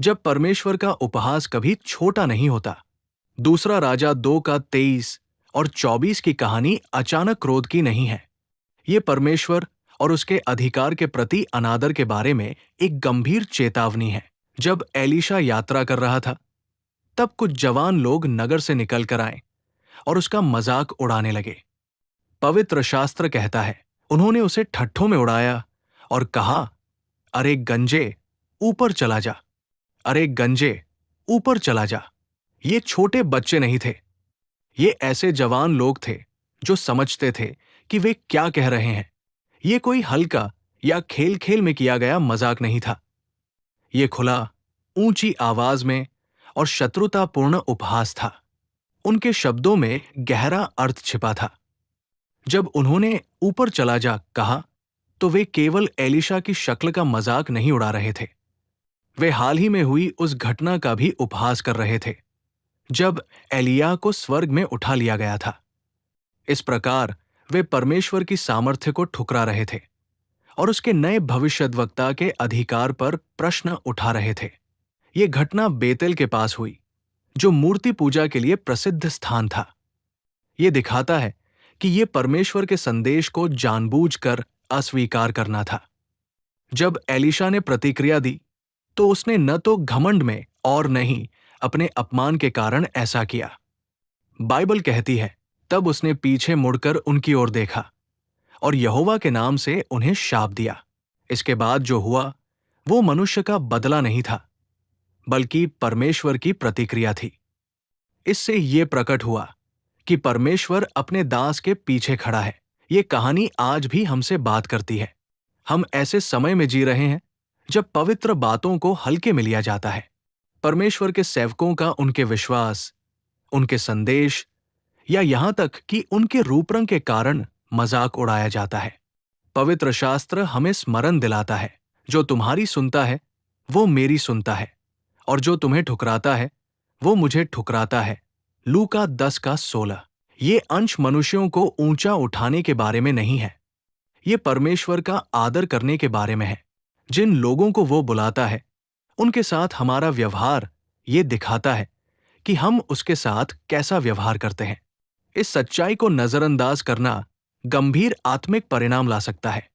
जब परमेश्वर का उपहास कभी छोटा नहीं होता। दूसरा राजा 2 का 23 और 24 की कहानी अचानक क्रोध की नहीं है। ये परमेश्वर और उसके अधिकार के प्रति अनादर के बारे में एक गंभीर चेतावनी है। जब एलीशा यात्रा कर रहा था, तब कुछ जवान लोग नगर से निकल कर आए और उसका मजाक उड़ाने लगे। पवित्र शास्त्र कहता है, उन्होंने उसे ठट्ठों में उड़ाया और कहा, अरे गंजे, ऊपर चला जा। अरे गंजे, ऊपर चला जा। ये छोटे बच्चे नहीं थे। ये ऐसे जवान लोग थे जो समझते थे कि वे क्या कह रहे हैं। ये कोई हल्का या खेल खेल में किया गया मजाक नहीं था। ये खुला, ऊंची आवाज में और शत्रुतापूर्ण उपहास था। उनके शब्दों में गहरा अर्थ छिपा था। जब उन्होंने ऊपर चला जा कहा, तो वे केवल एलीशा की शक्ल का मजाक नहीं उड़ा रहे थे। वे हाल ही में हुई उस घटना का भी उपहास कर रहे थे जब एलिय्याह को स्वर्ग में उठा लिया गया था। इस प्रकार वे परमेश्वर की सामर्थ्य को ठुकरा रहे थे और उसके नए भविष्यद्वक्ता के अधिकार पर प्रश्न उठा रहे थे। ये घटना बेतेल के पास हुई, जो मूर्ति पूजा के लिए प्रसिद्ध स्थान था। ये दिखाता है कि ये परमेश्वर के संदेश को जानबूझकर अस्वीकार करना था। जब एलीशा ने प्रतिक्रिया दी, तो उसने न तो घमंड में और न ही अपने अपमान के कारण ऐसा किया। बाइबल कहती है, तब उसने पीछे मुड़कर उनकी ओर देखा और यहोवा के नाम से उन्हें शाप दिया। इसके बाद जो हुआ, वो मनुष्य का बदला नहीं था, बल्कि परमेश्वर की प्रतिक्रिया थी। इससे ये प्रकट हुआ कि परमेश्वर अपने दास के पीछे खड़ा है। ये कहानी आज भी हमसे बात करती है। हम ऐसे समय में जी रहे हैं जब पवित्र बातों को हल्के में लिया जाता है। परमेश्वर के सेवकों का उनके विश्वास, उनके संदेश या यहां तक कि उनके रूप रंग के कारण मजाक उड़ाया जाता है। पवित्र शास्त्र हमें स्मरण दिलाता है, जो तुम्हारी सुनता है वो मेरी सुनता है, और जो तुम्हें ठुकराता है वो मुझे ठुकराता है। लूका 10 का 16। ये अंश मनुष्यों को ऊंचा उठाने के बारे में नहीं है। ये परमेश्वर का आदर करने के बारे में है। जिन लोगों को वो बुलाता है, उनके साथ हमारा व्यवहार ये दिखाता है कि हम उसके साथ कैसा व्यवहार करते हैं। इस सच्चाई को नजरअंदाज करना गंभीर आत्मिक परिणाम ला सकता है।